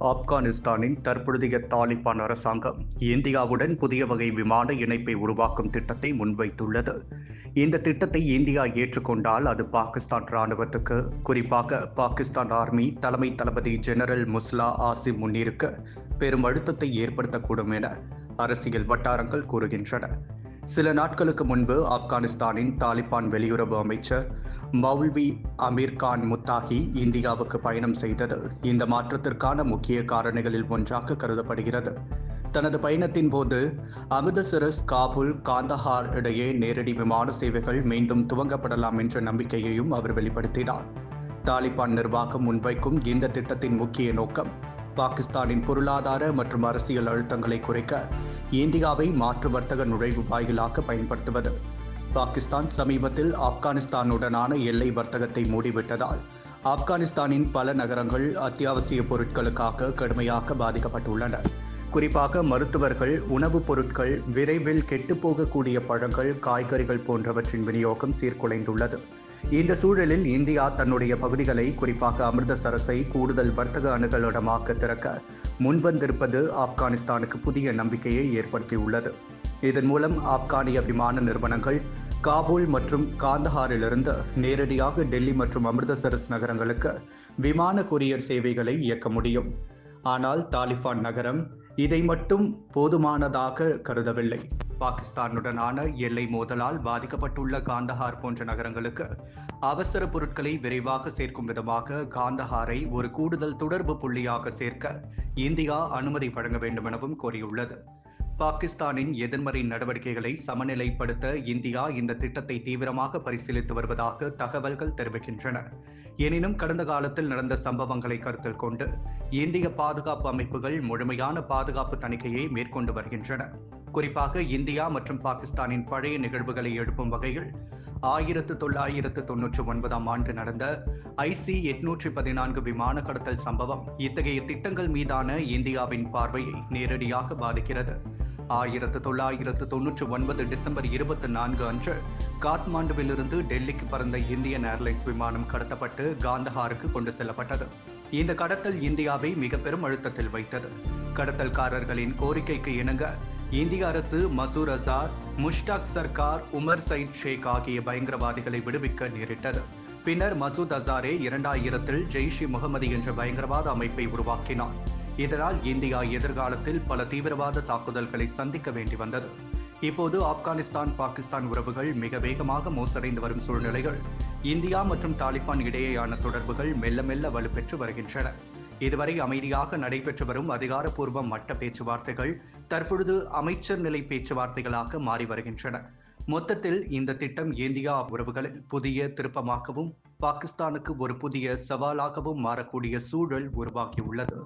ஆப்கானிஸ்தானின் தற்போதைய தாலிபான் அரசாங்கம் இந்தியாவுடன் புதிய வகை விமான இணைப்பை உருவாக்கும் திட்டத்தை முன்வைத்துள்ளது. இந்த திட்டத்தை இந்தியா ஏற்றுக்கொண்டால் அது பாகிஸ்தான் ராணுவத்துக்கு, குறிப்பாக பாகிஸ்தான் ஆர்மி தலைமை தளபதி ஜெனரல் முஸ்லா ஆசிம் முன்னீருக்கு பெரும் அழுத்தத்தை ஏற்படுத்தக்கூடும் என அரசியல் வட்டாரங்கள் கூறுகின்றன. சில நாட்களுக்கு முன்பு ஆப்கானிஸ்தானின் தாலிபான் வெளியுறவு அமைச்சர் மௌல்வி அமீர் கான் முத்தாகி இந்தியாவுக்கு பயணம் செய்தது இந்த மாற்றத்திற்கான முக்கிய காரணிகளில் ஒன்றாக கருதப்படுகிறது. தனது பயணத்தின் போது அமிர்தசரஸ், காபூல், காந்தஹார் இடையே நேரடி விமான சேவைகள் மீண்டும் துவங்கப்படலாம் என்ற நம்பிக்கையையும் அவர் வெளிப்படுத்தினார். தாலிபான் நிர்வாகம் முன்வைக்கும் இந்த திட்டத்தின் முக்கிய நோக்கம் பாகிஸ்தானின் பொருளாதார மற்றும் அரசியல் அழுத்தங்களை குறைக்க இந்தியாவை மாற்று வர்த்தக நுழைவு வாயிலாக பயன்படுத்துவது. பாகிஸ்தான் சமீபத்தில் ஆப்கானிஸ்தானுடனான எல்லை வர்த்தகத்தை மூடிவிட்டதால் ஆப்கானிஸ்தானின் பல நகரங்கள் அத்தியாவசிய பொருட்களுக்காக கடுமையாக பாதிக்கப்பட்டுள்ளன. குறிப்பாக மருத்துவர்கள், உணவுப் பொருட்கள், விரைவில் கெட்டுப்போகக்கூடிய பழங்கள், காய்கறிகள் போன்றவற்றின் விநியோகம் சீர்குலைந்துள்ளது. இந்த சூழலில் இந்தியா தன்னுடைய பகுதிகளை, குறிப்பாக அமிர்தசரஸை கூடுதல் வர்த்தக அணுகலிடமாக திறக்க முன்வந்திருப்பது ஆப்கானிஸ்தானுக்கு புதிய நம்பிக்கையை ஏற்படுத்தியுள்ளது. இதன் மூலம் ஆப்கானிய விமான நிறுவனங்கள் காபூல் மற்றும் காந்தஹாரிலிருந்து நேரடியாக டெல்லி மற்றும் அமிர்தசரஸ் நகரங்களுக்கு விமான கொரியர் சேவைகளை இயக்க முடியும். ஆனால் தாலிபான் நகரம் இதை மட்டும் போதுமானதாக கருதவில்லை. பாகிஸ்தானுடனான எல்லை மோதலால் பாதிக்கப்பட்டுள்ள காந்தஹார் போன்ற நகரங்களுக்கு அவசர பொருட்களை விரைவாக சேர்க்கும் விதமாக காந்தஹாரை ஒரு கூடுதல் தொடர்பு புள்ளியாக சேர்க்க இந்தியா அனுமதி வழங்க வேண்டும் எனவும் கோரியுள்ளது. பாகிஸ்தானின் எதிர்மறை நடவடிக்கைகளை சமநிலைப்படுத்த இந்தியா இந்த திட்டத்தை தீவிரமாக பரிசீலித்து வருவதாக தகவல்கள் தெரிவிக்கின்றன. எனினும் கடந்த காலத்தில் நடந்த சம்பவங்களை கருத்தில் கொண்டு இந்திய பாதுகாப்பு அமைப்புகள் முழுமையான பாதுகாப்பு தணிக்கையை மேற்கொண்டு வருகின்றன. குறிப்பாக இந்தியா மற்றும் பாகிஸ்தானின் பழைய நிகழ்வுகளை எழுப்பும் வகையில் 1999 ஆண்டு நடந்த IC-814 விமான கடத்தல் சம்பவம் இத்தகைய திட்டங்கள் மீதான இந்தியாவின் பார்வையை நேரடியாக பாதிக்கிறது. 1999 டிசம்பர் 24 அன்று காத்மாண்டுவிலிருந்து டெல்லிக்கு பறந்த இந்தியன் ஏர்லைன்ஸ் விமானம் கடத்தப்பட்டு காந்தஹாருக்கு கொண்டு செல்லப்பட்டது. இந்த கடத்தல் இந்தியாவை மிக பெரும் அழுத்தத்தில் வைத்தது. கடத்தல்காரர்களின் கோரிக்கைக்கு இணங்க இந்திய அரசு மசூர் அசார், முஷ்டாக் சர்கார், உமர் சயித் ஷேக் ஆகிய பயங்கரவாதிகளை விடுவிக்க நேரிட்டது. பின்னர் மசூத் அசாரே 2000 ஜெய்ஷ்-இ-முகமது என்ற பயங்கரவாத அமைப்பை உருவாக்கினார். இதனால் இந்தியா எதிர்காலத்தில் பல தீவிரவாத தாக்குதல்களை சந்திக்க வேண்டி வந்தது. இப்போது ஆப்கானிஸ்தான் பாகிஸ்தான் உறவுகள் மிக வேகமாக மோசடைந்து வரும் சூழ்நிலைகள் இந்தியா மற்றும் தாலிபான் இடையேயான தொடர்புகள் மெல்ல மெல்ல வலுப்பெற்று வருகின்றன. இதுவரை அமைதியாக நடைபெற்று வரும் அதிகாரப்பூர்வ மட்ட பேச்சுவார்த்தைகள் தற்பொழுது அமைச்சர் நிலை பேச்சுவார்த்தைகளாக மாறி வருகின்றன. மொத்தத்தில் இந்த திட்டம் இந்தியா உறவுகளில் புதிய திருப்பமாகவும் பாகிஸ்தானுக்கு ஒரு புதிய சவாலாகவும் மாறக்கூடிய சூழல் உருவாகியுள்ளது.